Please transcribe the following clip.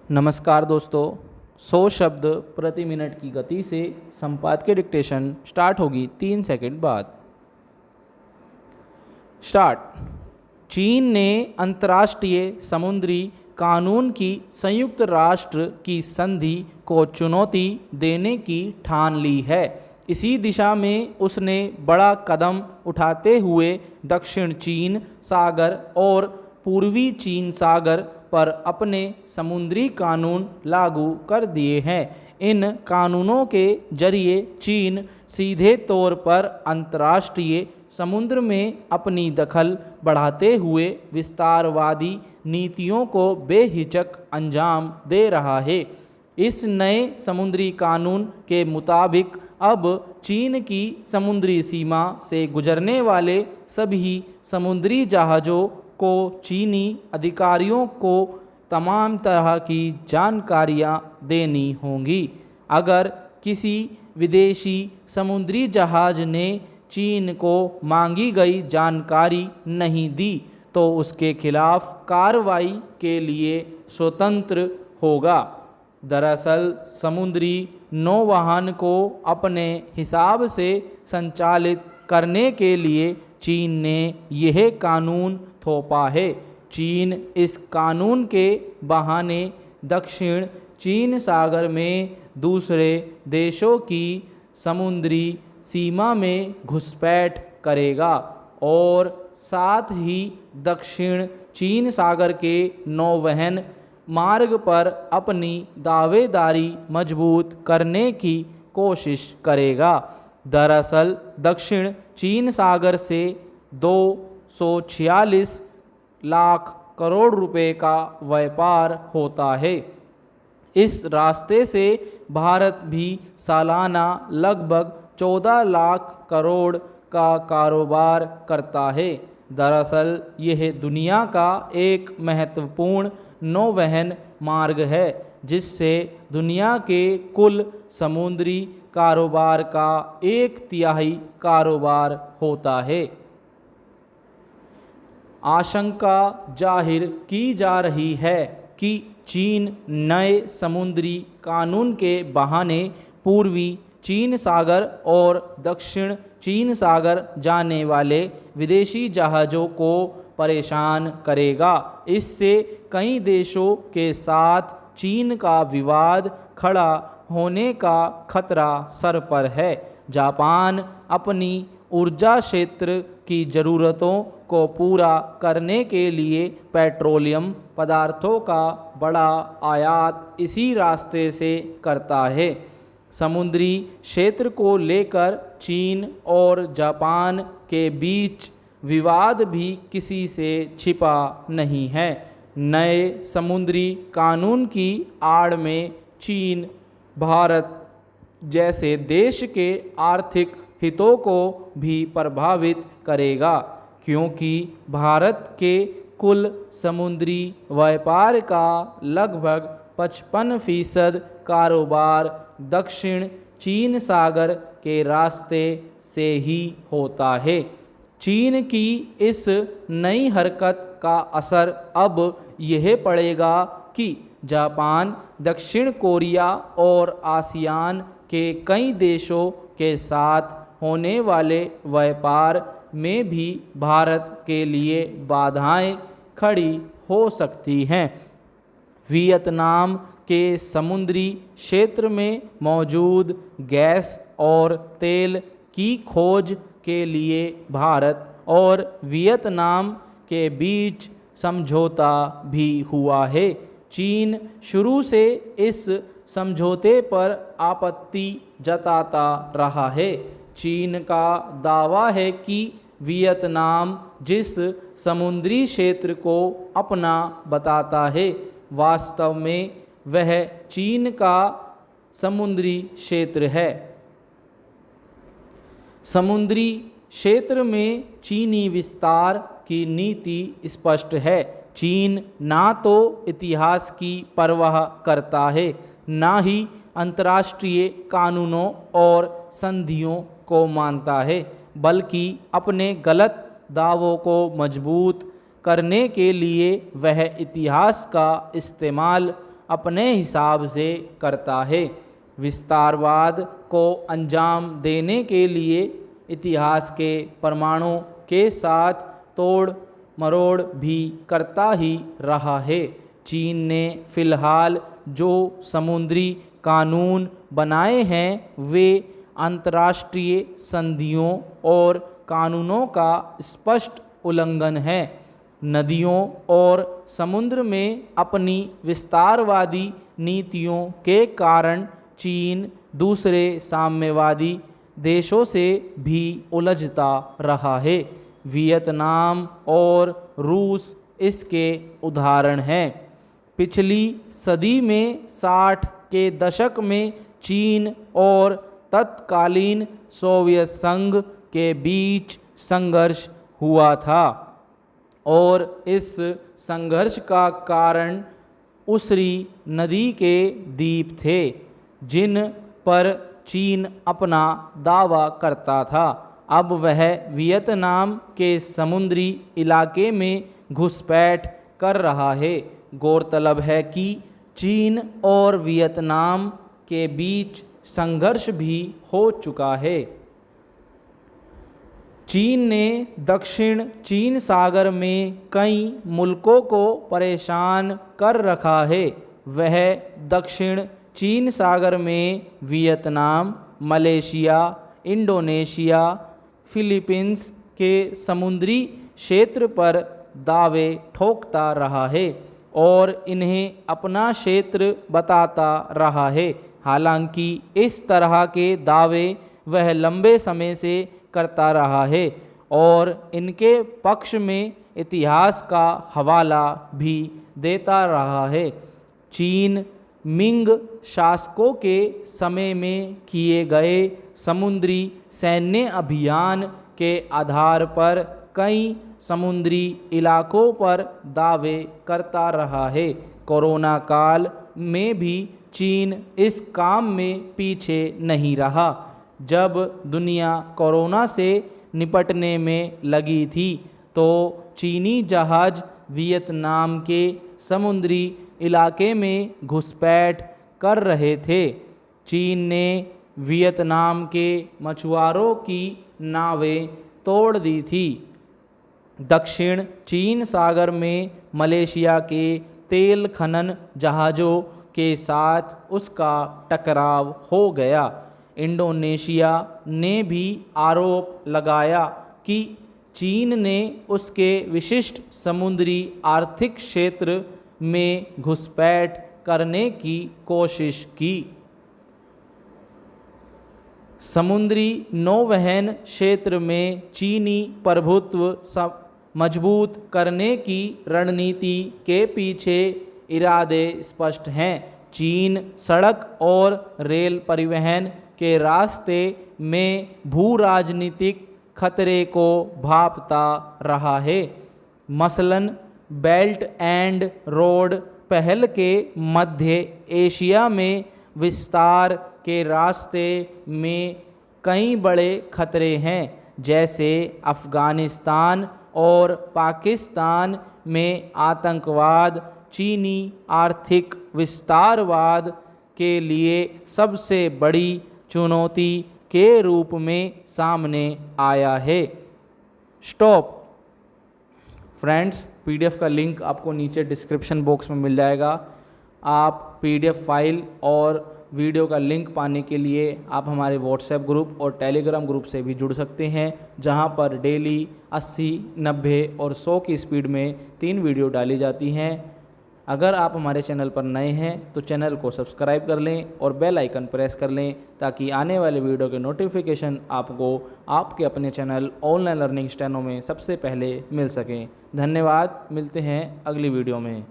नमस्कार दोस्तों। 100 शब्द प्रति मिनट की गति से संपादकीय डिक्टेशन स्टार्ट होगी 3 सेकंड बाद। स्टार्ट। चीन ने अंतर्राष्ट्रीय समुद्री कानून की संयुक्त राष्ट्र की संधि को चुनौती देने की ठान ली है। इसी दिशा में उसने बड़ा कदम उठाते हुए दक्षिण चीन सागर और पूर्वी चीन सागर पर अपने समुद्री कानून लागू कर दिए हैं। इन कानूनों के जरिए चीन सीधे तौर पर अंतर्राष्ट्रीय समुद्र में अपनी दखल बढ़ाते हुए विस्तारवादी नीतियों को बेहिचक अंजाम दे रहा है। इस नए समुद्री कानून के मुताबिक अब चीन की समुद्री सीमा से गुजरने वाले सभी समुद्री जहाज़ों को चीनी अधिकारियों को तमाम तरह की जानकारियां देनी होंगी। अगर किसी विदेशी समुद्री जहाज़ ने चीन को मांगी गई जानकारी नहीं दी तो उसके खिलाफ कार्रवाई के लिए स्वतंत्र होगा। दरअसल समुद्री नौवहन को अपने हिसाब से संचालित करने के लिए चीन ने यह कानून थोपा है। चीन इस कानून के बहाने दक्षिण चीन सागर में दूसरे देशों की समुद्री सीमा में घुसपैठ करेगा और साथ ही दक्षिण चीन सागर के नौवहन मार्ग पर अपनी दावेदारी मजबूत करने की कोशिश करेगा। दरअसल दक्षिण चीन सागर से 246 लाख करोड़ रुपए का व्यापार होता है। इस रास्ते से भारत भी सालाना लगभग 14 लाख करोड़ का कारोबार करता है। दरअसल यह दुनिया का एक महत्वपूर्ण नौवहन मार्ग है जिससे दुनिया के कुल समुद्री कारोबार का 1/3 कारोबार होता है। आशंका जाहिर की जा रही है कि चीन नए समुद्री कानून के बहाने पूर्वी चीन सागर और दक्षिण चीन सागर जाने वाले विदेशी जहाज़ों को परेशान करेगा। इससे कई देशों के साथ चीन का विवाद खड़ा होने का खतरा सर पर है। जापान अपनी ऊर्जा क्षेत्र की ज़रूरतों को पूरा करने के लिए पेट्रोलियम पदार्थों का बड़ा आयात इसी रास्ते से करता है। समुद्री क्षेत्र को लेकर चीन और जापान के बीच विवाद भी किसी से छिपा नहीं है। नए समुद्री कानून की आड़ में चीन भारत जैसे देश के आर्थिक हितों को भी प्रभावित करेगा, क्योंकि भारत के कुल समुद्री व्यापार का लगभग 55% कारोबार दक्षिण चीन सागर के रास्ते से ही होता है। चीन की इस नई हरकत का असर अब यह पड़ेगा कि जापान, दक्षिण कोरिया और आसियान के कई देशों के साथ होने वाले व्यापार में भी भारत के लिए बाधाएं खड़ी हो सकती हैं। वियतनाम के समुद्री क्षेत्र में मौजूद गैस और तेल की खोज के लिए भारत और वियतनाम के बीच समझौता भी हुआ है। चीन शुरू से इस समझौते पर आपत्ति जताता रहा है। चीन का दावा है कि वियतनाम जिस समुद्री क्षेत्र को अपना बताता है, वास्तव में वह चीन का समुद्री क्षेत्र है। समुद्री क्षेत्र में चीनी विस्तार की नीति स्पष्ट है। चीन ना तो इतिहास की परवाह करता है, ना ही अंतर्राष्ट्रीय कानूनों और संधियों को मानता है, बल्कि अपने गलत दावों को मजबूत करने के लिए वह इतिहास का इस्तेमाल अपने हिसाब से करता है। विस्तारवाद को अंजाम देने के लिए इतिहास के प्रमाणों के साथ तोड़ मरोड़ भी करता ही रहा है। चीन ने फिलहाल जो समुद्री कानून बनाए हैं वे अंतर्राष्ट्रीय संधियों और कानूनों का स्पष्ट उल्लंघन है। नदियों और समुद्र में अपनी विस्तारवादी नीतियों के कारण चीन दूसरे साम्यवादी देशों से भी उलझता रहा है। वियतनाम और रूस इसके उदाहरण हैं। पिछली सदी में 60 के दशक में चीन और तत्कालीन सोवियत संघ के बीच संघर्ष हुआ था और इस संघर्ष का कारण उसरी नदी के द्वीप थे जिन पर चीन अपना दावा करता था। अब वह वियतनाम के समुद्री इलाके में घुसपैठ कर रहा है। गौरतलब है कि चीन और वियतनाम के बीच संघर्ष भी हो चुका है। चीन ने दक्षिण चीन सागर में कई मुल्कों को परेशान कर रखा है। वह दक्षिण चीन सागर में वियतनाम, मलेशिया, इंडोनेशिया, फिलीपींस के समुद्री क्षेत्र पर दावे ठोकता रहा है और इन्हें अपना क्षेत्र बताता रहा है। हालांकि इस तरह के दावे वह लंबे समय से करता रहा है और इनके पक्ष में इतिहास का हवाला भी देता रहा है। चीन मिंग शासकों के समय में किए गए समुद्री सैन्य अभियान के आधार पर कई समुद्री इलाकों पर दावे करता रहा है। कोरोना काल में भी चीन इस काम में पीछे नहीं रहा। जब दुनिया कोरोना से निपटने में लगी थी तो चीनी जहाज वियतनाम के समुद्री इलाके में घुसपैठ कर रहे थे। चीन ने वियतनाम के मछुआरों की नावें तोड़ दी थी। दक्षिण चीन सागर में मलेशिया के तेल खनन जहाज़ों के साथ उसका टकराव हो गया। इंडोनेशिया ने भी आरोप लगाया कि चीन ने उसके विशिष्ट समुद्री आर्थिक क्षेत्र में घुसपैठ करने की कोशिश की। समुद्री नौवहन क्षेत्र में चीनी प्रभुत्व मजबूत करने की रणनीति के पीछे इरादे स्पष्ट हैं। चीन सड़क और रेल परिवहन के रास्ते में भू राजनीतिक खतरे को भांपता रहा है। मसलन बेल्ट एंड रोड पहल के मध्य एशिया में विस्तार के रास्ते में कई बड़े खतरे हैं, जैसे अफ़गानिस्तान और पाकिस्तान में आतंकवाद चीनी आर्थिक विस्तारवाद के लिए सबसे बड़ी चुनौती के रूप में सामने आया है। स्टॉप फ्रेंड्स, पीडीएफ का लिंक आपको नीचे डिस्क्रिप्शन बॉक्स में मिल जाएगा। आप पीडीएफ फाइल और वीडियो का लिंक पाने के लिए आप हमारे व्हाट्सएप ग्रुप और टेलीग्राम ग्रुप से भी जुड़ सकते हैं, जहां पर डेली 80, 90 और 100 की स्पीड में 3 वीडियो डाली जाती हैं। अगर आप हमारे चैनल पर नए हैं तो चैनल को सब्सक्राइब कर लें और बेल आइकन प्रेस कर लें, ताकि आने वाले वीडियो के नोटिफिकेशन आपको आपके अपने चैनल ऑनलाइन लर्निंग स्टेनो में सबसे पहले मिल सकें। धन्यवाद, मिलते हैं अगली वीडियो में।